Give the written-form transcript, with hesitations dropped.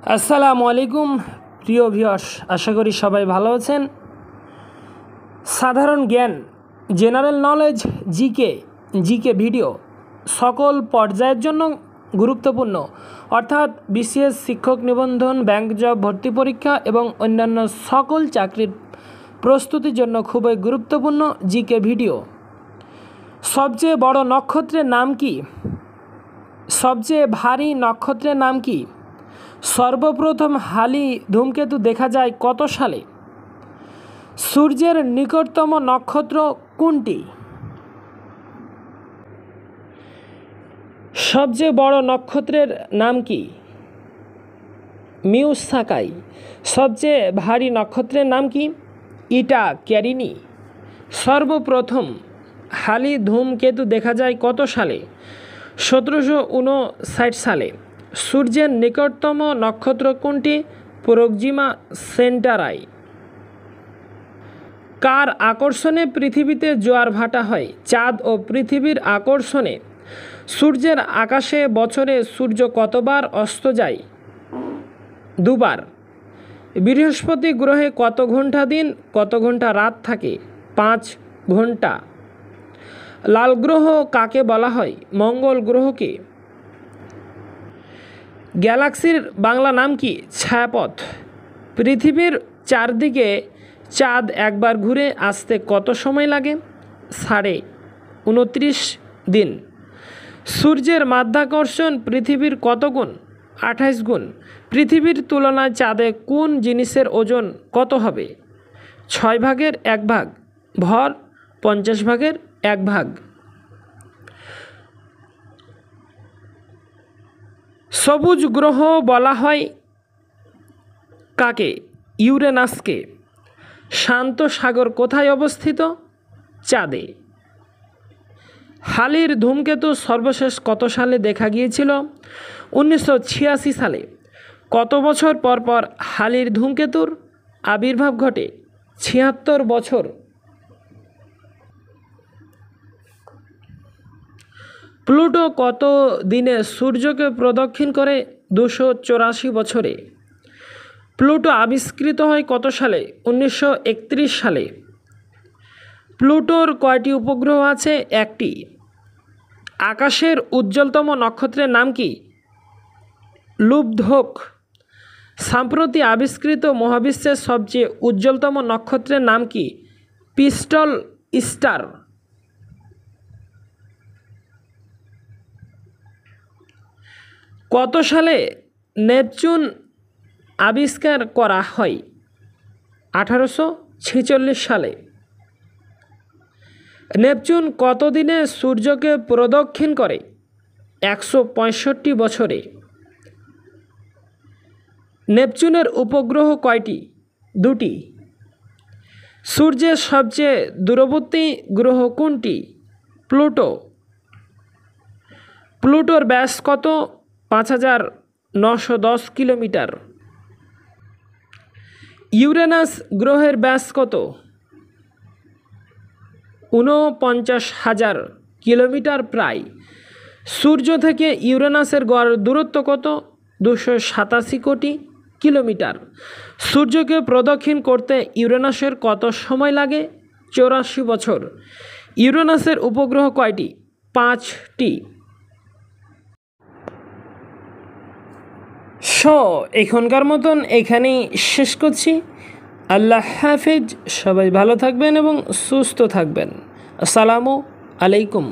আসসালামু আলাইকুম প্রিয় ভিউয়ার্স, আশা করি সবাই ভালো আছেন। সাধারণ জ্ঞান, জেনারেল নলেজ, জিকে ভিডিও সকল পর্যায়ের জন্য গুরুত্বপূর্ণ, অর্থাৎ বিসিএস শিক্ষক নিবন্ধন, ব্যাংক জব ভর্তি পরীক্ষা এবং অন্যান্য সকল চাকরির প্রস্তুতির জন্য খুবই গুরুত্বপূর্ণ জিকে ভিডিও। সবচেয়ে বড় নক্ষত্রের নাম কি? সবচেয়ে ভারী নক্ষত্রের নাম কি? সর্বপ্রথম হালি ধূমকেতু দেখা যায় কত সালে? সূর্যের নিকটতম নক্ষত্র কোনটি? সবচেয়ে বড় নক্ষত্রের নাম কি? মিউসাকাই। সবচেয়ে ভারী নক্ষত্রের নাম কি? ইটা ক্যারিনি। সর্বপ্রথম হালি ধূমকেতু দেখা যায় কত সালে? 1759 সালে। সূর্যের নিকটতম নক্ষত্র কোনটি? Proxima Centauri. কার আকর্ষণে পৃথিবীতে জোয়ার ভাটা হয়? চাঁদ ও পৃথিবীর আকর্ষণে। সূর্যের আকাশে বছরে সূর্য কতবার অস্ত যায়? দুবার। বৃহস্পতি গ্রহে কত ঘন্টা দিন, কত ঘন্টা রাত থাকে? 5 ঘন্টা। লাল গ্রহ কাকে বলা হয়? মঙ্গল গ্রহকে। গ্যালাক্সির বাংলা নাম কি? ছায়াপথ। পৃথিবীর চারদিকে চাঁদ একবার ঘুরে আসতে কত সময় লাগে? 29.5 দিন। সূর্যের মাধ্যাকর্ষণ পৃথিবীর কত গুণ? 28 গুণ। পৃথিবীর তুলনায় চাঁদে কোন জিনিসের ওজন কত হবে? 6 ভাগের 1 ভাগ। ভর 50 ভাগের 1 ভাগ। সবুজ গ্রহ বলা হয় কাকে? ইউরেনাসকে। শান্ত সাগর কোথায় অবস্থিত? চাঁদে। হালির ধূমকেতু সর্বশেষ কত সালে দেখা গিয়েছিল? 1986 সালে। কত বছর পর পর হালির ধূমকেতুর আবির্ভাব ঘটে? 76 বছর। প্লুটো কত দিনে সূর্যকে প্রদক্ষিণ করে? 284 বছরে। প্লুটো আবিষ্কৃত হয় কত সালে? 1931 সালে। প্লুটোর কয়টি উপগ্রহ আছে? 1টি। আকাশের উজ্জ্বলতম নক্ষত্রের নাম কি? লুব্ধক। সম্প্রতি আবিষ্কৃত মহাবিশ্বের সবচেয়ে উজ্জ্বলতম নক্ষত্রের নাম কি? Pistol star. কত সালে নেপচুন আবিষ্কার করা হয়? 1846 সালে। নেপচুন কত দিনে সূর্যকে প্রদক্ষিণ করে? 165 বছরে। নেপচুনের উপগ্রহ কয়টি? 2টি। সূর্যের সবচেয়ে দূরবর্তী গ্রহ কোনটি? প্লুটো। প্লুটোর ব্যাস কত? 5910 কিলোমিটার। ইউরেনাস গ্রহের ব্যাস কত? 49,000 কিলোমিটার প্রায়। সূর্য থেকে ইউরেনাসের গড় দূরত্ব কত? 287 কোটি কিলোমিটার। সূর্যকে প্রদক্ষিণ করতে ইউরেনাসের কত সময় লাগে? 84 বছর। ইউরেনাসের উপগ্রহ কয়টি? 5টি। এখনকার মতন এখানেই শেষ করছি। আল্লাহ হাফেজ। সবাই ভালো থাকবেন এবং সুস্থ থাকবেন। আসসালামু আলাইকুম।